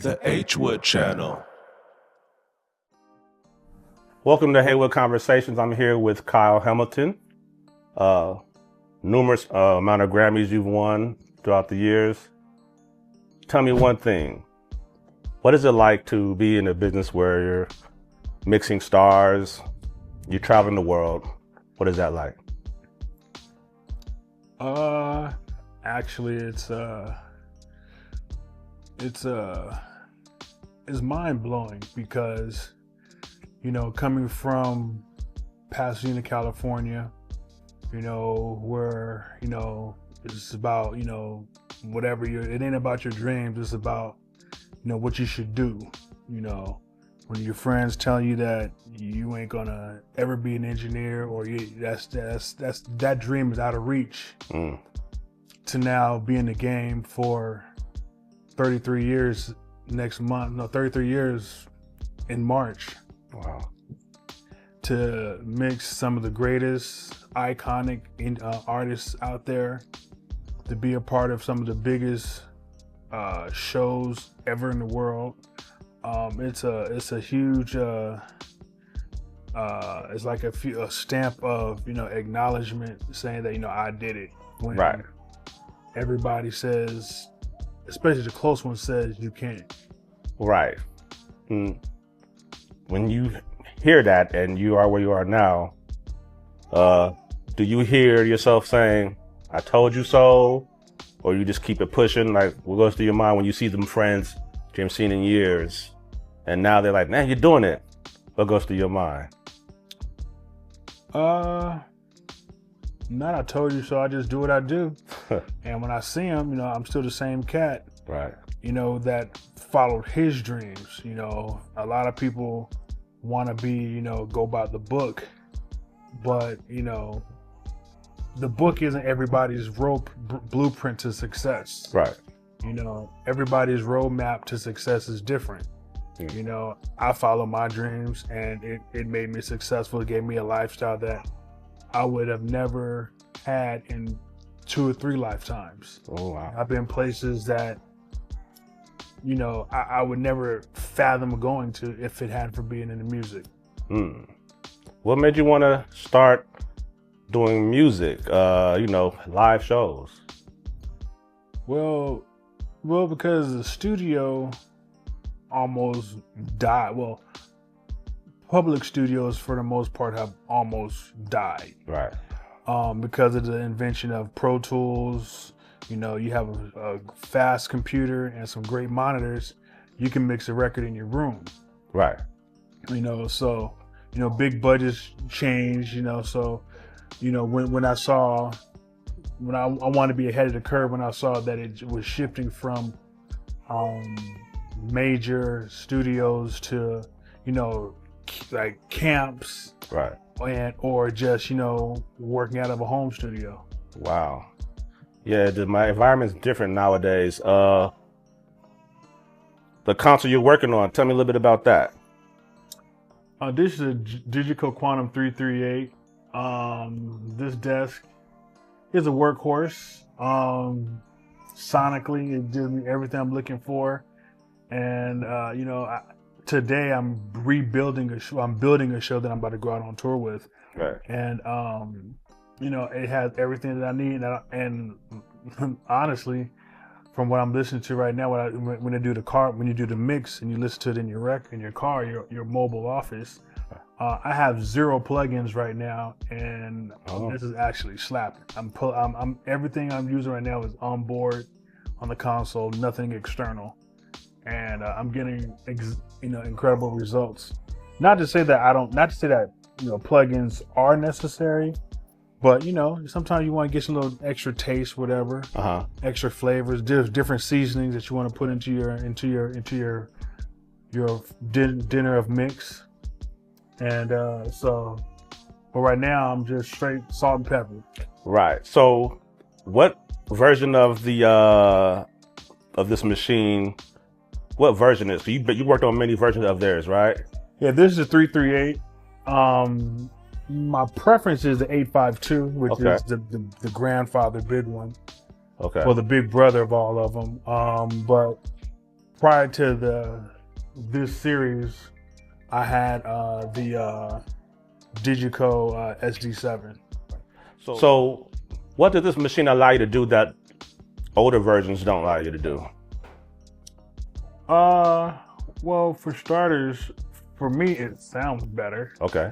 The H-Wood Channel. Welcome to Haywood Conversations. I'm here with Kyle Hamilton. Numerous amount of Grammys you've won throughout the years. Tell me one thing. What is it like to be in a business where you're mixing stars, you're traveling the world? What is that like? Actually, it's mind blowing because, coming from Pasadena, California, where, it's about, whatever it ain't about your dreams. It's about, what you should do. When your friends tell you that you ain't gonna ever be an engineer, or that dream is out of reach, to now be in the game for 33 years next month. No, 33 years in March. Wow. To mix some of the greatest iconic artists out there, to be a part of some of the biggest shows ever in the world. It's a huge, it's like a stamp of, acknowledgement, saying that, I did it. When Right. everybody says, especially the close one, says you can't. Right. When you hear that and you are where you are now, do you hear yourself saying, I told you so? Or you just keep it pushing? Like, what goes through your mind when you see them friends you haven't seen in years, and now they're like, man, you're doing it? What goes through your mind? Not I told you so, I just do what I do. And when I see him, I'm still the same cat, Right. That followed his dreams. A lot of people want to be, go by the book, but, the book isn't everybody's blueprint to success. Right. Everybody's roadmap to success is different. I follow my dreams, and it made me successful. It gave me a lifestyle that I would have never had in 2 or 3 lifetimes. Oh, wow. I've been places that, I would never fathom going to if it hadn't for being in the music. What made you want to start doing music, live shows? Well, because the studio almost died. Well, public studios for the most part have almost died. Right. Because of the invention of Pro Tools. You have a fast computer and some great monitors, you can mix a record in your room. Right. So, big budgets change, so, when I wanted to be ahead of the curve, when I saw that it was shifting from major studios to, like camps. Right. Or just, working out of a home studio. Wow. Yeah, my environment's different nowadays. The console you're working on, tell me a little bit about that. This is a Digico Quantum 338. This desk is a workhorse. Sonically, it gives me everything I'm looking for. And, today I'm building a show that I'm about to go out on tour with. Right. And, it has everything that I need. And honestly, from what I'm listening to right now, when you do the mix and you listen to it in your car, your mobile office, I have 0 plugins right now, and this is actually slapping. I'm everything I'm using right now is on board on the console, nothing external, and I'm getting incredible results. Not to say that plugins are necessary. But sometimes you want to get some little extra taste, whatever, extra flavors, different seasonings that you want to put into your dinner of mix, and but right now I'm just straight salt and pepper. Right. So, what version of the of this machine? What version is? But you worked on many versions of theirs, right? Yeah, this is a 338. My preference is the 852, which is the grandfather big one. Okay. Well, the big brother of all of them. But prior to this series, I had the Digico SD7. So what does this machine allow you to do that older versions don't allow you to do? Well, for starters, for me, it sounds better. Okay.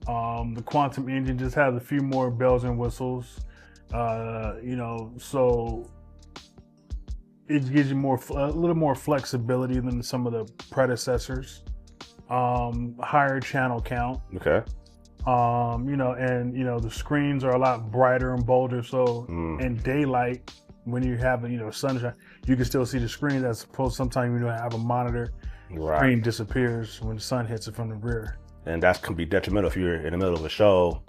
The Quantum engine just has a few more bells and whistles. So it gives you a little more flexibility than some of the predecessors. Higher channel count. Okay. The screens are a lot brighter and bolder. So in daylight, when you have sunshine, you can still see the screen. That's supposed sometimes you don't have a monitor. Right. Screen disappears when the sun hits it from the rear. And that can be detrimental if you're in the middle of a show.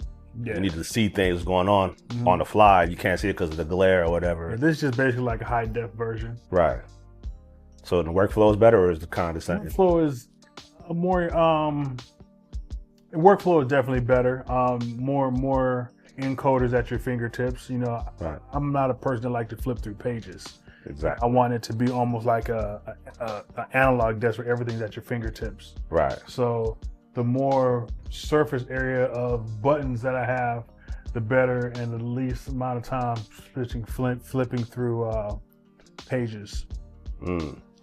Yeah. You need to see things going on the fly. You can't see it because of the glare or whatever. Yeah, this is just basically like a high def version. Right. So the workflow is better, or is the kind of the same? Workflow is more. Workflow is definitely better. More encoders at your fingertips. Right. I'm not a person that like to flip through pages. Exactly. I want it to be almost like a analog desk where everything's at your fingertips. Right. So the more surface area of buttons that I have, the better, and the least amount of time flipping through pages.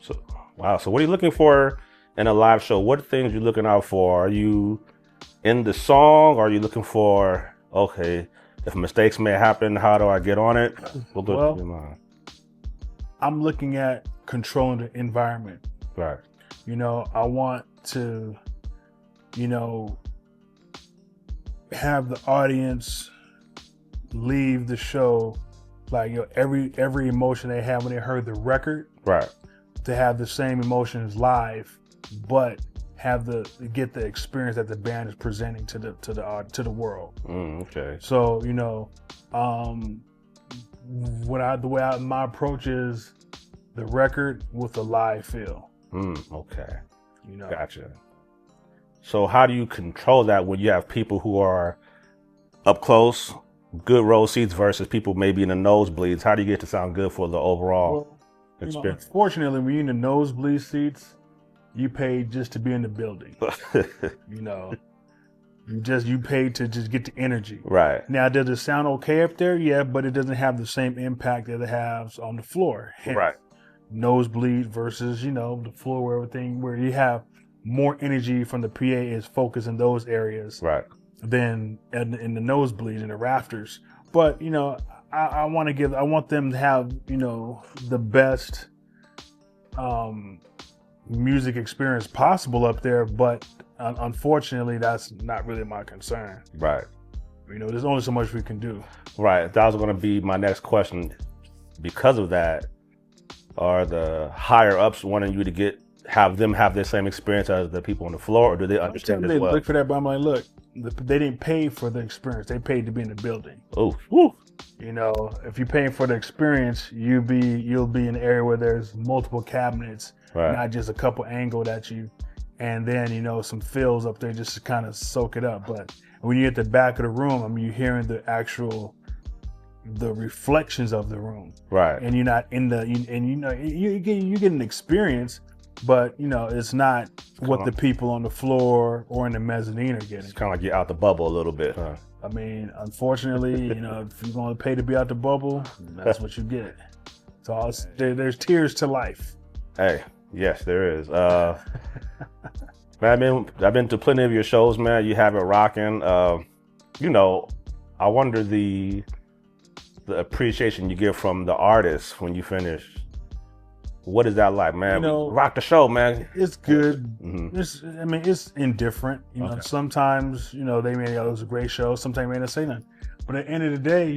So wow. So what are you looking for in a live show? What things are you looking out for? Are you in the song? Are you looking for, okay, if mistakes may happen, how do I get on it? What goes through your mind? I'm looking at controlling the environment. Right. I want to, have the audience leave the show like every emotion they had when they heard the record. Right. To have the same emotions live, but get the experience that the band is presenting to the world. Okay. So my approach is the record with a live feel. Okay. Gotcha. So how do you control that when you have people who are up close, good row seats versus people maybe in the nosebleeds? How do you get to sound good for the overall experience? Unfortunately, when you're in the nosebleed seats, you pay just to be in the building. You pay to just get the energy. Right. Now, does it sound okay up there? Yeah, but it doesn't have the same impact that it has on the floor. Right. Nosebleed versus, the floor where you have more energy from the PA is focused in those areas. Right. Than in the nosebleed and the rafters. But, I want them to have, the best music experience possible up there, but unfortunately that's not really my concern. Right. There's only so much we can do. Right. That was going to be my next question. Because of that, are the higher ups wanting you to have them have the same experience as the people on the floor, or do they understand they as well? Look for that, but I'm like, look, they didn't pay for the experience. They paid to be in the building. Oh, woo. If you're paying for the experience, you'll be in an area where there's multiple cabinets, right, not just a couple angled at you, and then some fills up there just to kind of soak it up. But when you're at the back of the room, you're hearing the reflections of the room, right? And you're not in you get an experience, but it's not what the people on the floor or in the mezzanine are getting. It's kind of like you're out the bubble a little bit, huh? Unfortunately, if you're going to pay to be out the bubble, that's what you get. So there's tears to life. Hey, yes, there is. Man, I've been to plenty of your shows, man. You have it rocking. I wonder the appreciation you get from the artists when you finish. What is that like, man? Rock the show, man. It's good. Mm-hmm. It's indifferent. Okay. Sometimes, they may, it was a great show. Sometimes they may not say nothing. But at the end of the day,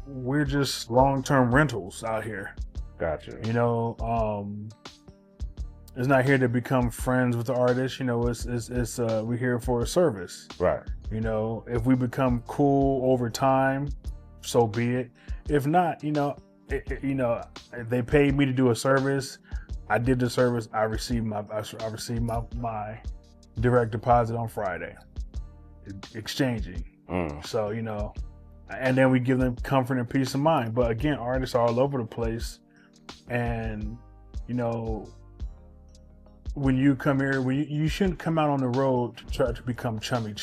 we're just long-term rentals out here. Gotcha. It's not here to become friends with the artist. It's we're here for a service. Right. If we become cool over time, so be it. If not, if they paid me to do a service, I did the service. I received my direct deposit on Friday, exchanging. So and then we give them comfort and peace of mind. But again, artists are all over the place, and when you come here, you shouldn't come out on the road to try to become chummy.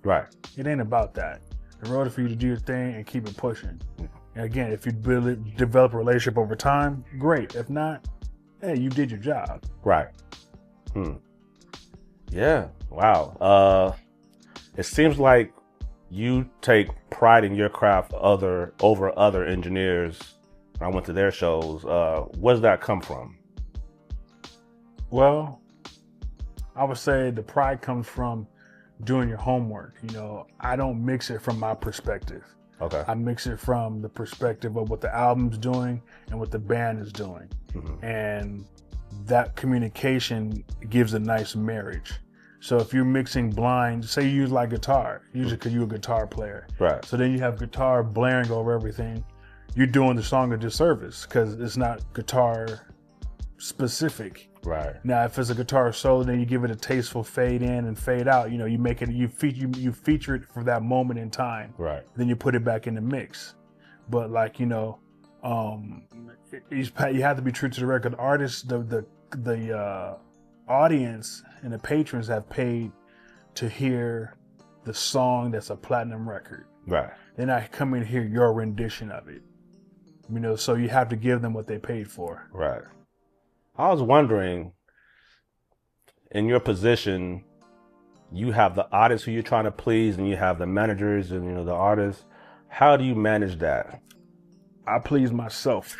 Right. It ain't about that. The road is for you to do your thing and keep it pushing. And again, if you develop a relationship over time, great. If not, hey, you did your job. Right. Yeah. Wow. It seems like you take pride in your craft over other engineers. I went to their shows. Where does that come from? Well, I would say the pride comes from doing your homework. You know, I don't mix it from my perspective. Okay. I mix it from the perspective of what the album's doing and what the band is doing. And that communication gives a nice marriage. So if you're mixing blind, say you use like guitar, usually because you're a guitar player. Right. So then you have guitar blaring over everything. You're doing the song a disservice because it's not guitar specific. Right. Now, if it's a guitar solo, then you give it a tasteful fade in and fade out. You know, you make it, you feature it for that moment in time. Right. Then you put it back in the mix. But like, you know, you have to be true to the record. Artists, the audience and the patrons have paid to hear the song that's a platinum record. Right. They're not coming to hear your rendition of it. You know, so you have to give them what they paid for. Right. I was wondering, in your position, you have the artists who you're trying to please, and you have the managers and, you know, the artists. How do you manage that? I please myself.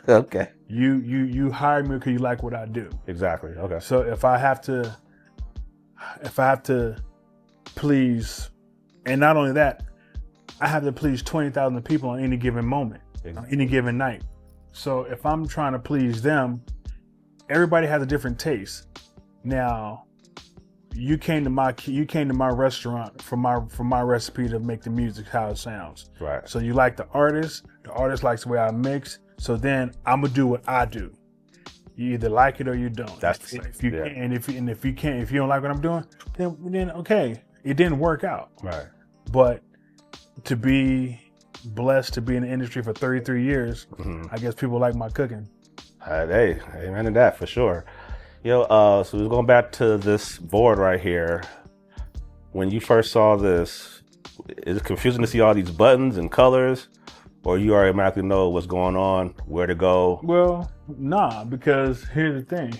Okay. You hire me because you like what I do. Exactly. Okay. So if I have to please, and not only that, I have to please 20,000 people on any given moment, on any given night. So if I'm trying to please them, everybody has a different taste. Now, you came to my restaurant for my recipe to make the music how it sounds. Right. So you like the artist likes the way I mix. So then I'm gonna do what I do. You either like it or you don't. That's if you can, if you don't like what I'm doing, then okay, it didn't work out. Right. But to be blessed to be in the industry for 33 years, I guess people like my cooking. Hey, amen to that for sure. Yo, so we're going back to this board right here. When you first saw this, is it confusing to see all these buttons and colors, or you automatically know what's going on, where to go? Well, nah, because here's the thing.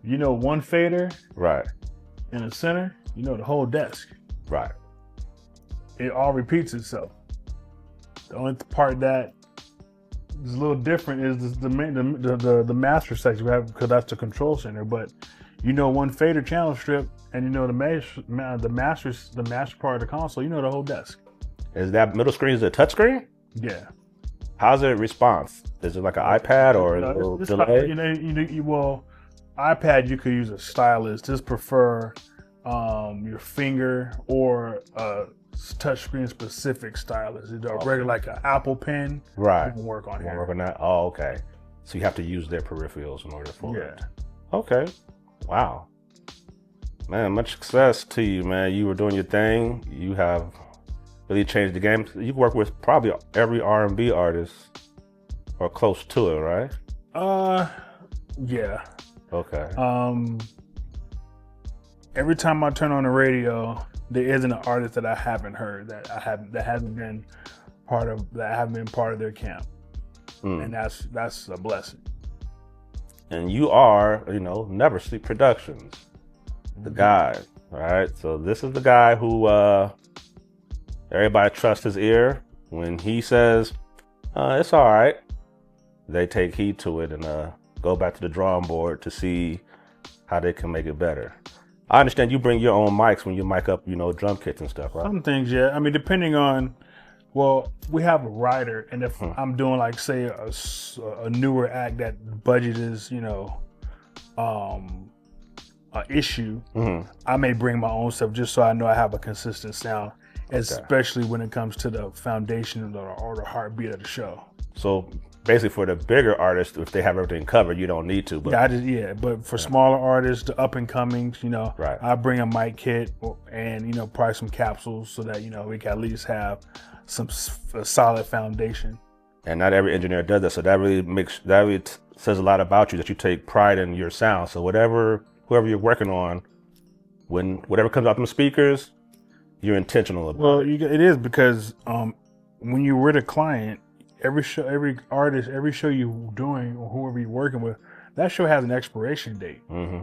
You know, one fader, Right. in the center, you know the whole desk. Right. It all repeats itself. The only part that is a little different is the master section we have, because that's the control center. But you know, one fader channel strip, and you know the master part of the console. You know the whole desk. Is that middle screen is a touch screen? Yeah. How's it response? Is it like an iPad or a little delay? Well, iPad you could use a stylus. Just prefer your finger or touchscreen specific stylus. It's a regular like an Apple Pen. Right. Won't work on here. Work on that. Oh, okay. So you have to use their peripherals in order for it. Yeah. Okay. Wow. Man, much success to you, man. You were doing your thing. You have really changed the game. You work with probably every R&B artist or close to it, right? Yeah. Okay. Every time I turn on the radio, there isn't an artist that I haven't heard that hasn't been part of their camp, and that's a blessing. And you are, Never Sleep Productions, the guy, all right? So this is the guy who everybody trusts his ear. When he says, it's all right, they take heed to it and go back to the drawing board to see how they can make it better. I understand you bring your own mics when you mic up, drum kits and stuff, right? Some things, yeah. I mean, depending on, well, we have a writer, and if I'm doing like, say, a newer act that budget is, an issue, I may bring my own stuff just so I know I have a consistent sound, especially when it comes to the foundation or the heartbeat of the show. So basically, for the bigger artists, if they have everything covered, you don't need to. But but for smaller artists, the up and comings, right. I bring a mic kit and probably some capsules so that we can at least have a solid foundation. And not every engineer does that, so that really says a lot about you that you take pride in your sound. So whoever you're working on, whatever comes out from the speakers, you're intentional about Well, it. it is because when you're with a client, every show, every artist, every show you're doing or whoever you're working with, that show has an expiration date. Mm-hmm.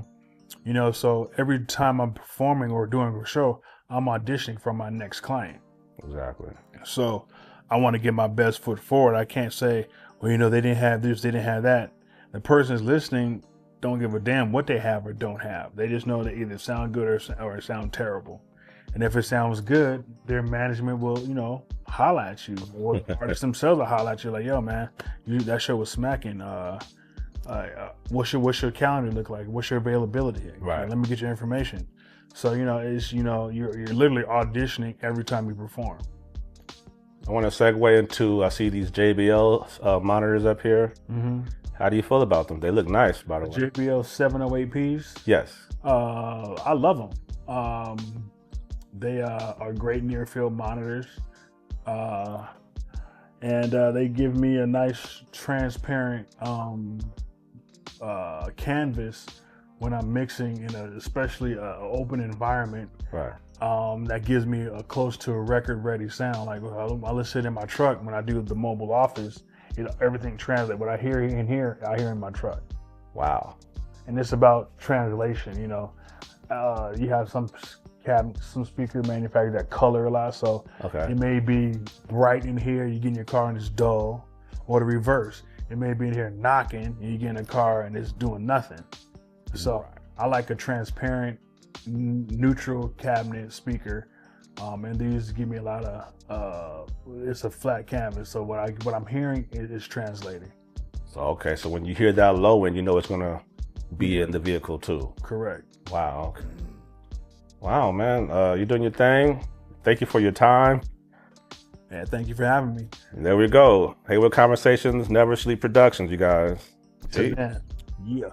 You know, so every time I'm performing or doing a show, I'm auditioning for my next client. Exactly. So I want to get my best foot forward. I can't say, well, you know, they didn't have this, they didn't have that. The person's listening don't give a damn what they have or don't have. They just know they either sound good or sound terrible. And if it sounds good, their management will, you know, holla at you. Or the artists themselves will holla at you like, yo, man, that show was smacking. What's your calendar look like? What's your availability? Right. Let me get your information. So, you know, it's, you know, you're literally auditioning every time you perform. I want to segue into, I see these JBL monitors up here. Mm-hmm. How do you feel about them? They look nice, by the way. JBL 708Ps. Yes. I love them. They are great near field monitors. And they give me a nice transparent canvas when I'm mixing in especially an open environment. Right. That gives me a close to a record ready sound. Like I listen in my truck when I do the mobile office, everything translates. What I hear in here, I hear in my truck. Wow. And it's about translation. You know, you have some speaker manufacturers that color a lot, so Okay. it may be bright in here, you get in your car and it's dull, or the reverse. It may be in here knocking and you get in a car and it's doing nothing. So I like a transparent, neutral cabinet speaker, and these give me a lot of. It's a flat canvas, so what I'm hearing is translating. So okay, so when you hear that low end, you know it's gonna be in the vehicle too. Correct. Wow. Okay. Wow, man, you're doing your thing. Thank you for your time. Yeah, thank you for having me. And there we go. Haywood Conversations, Never Sleep Productions, you guys. See? Yeah.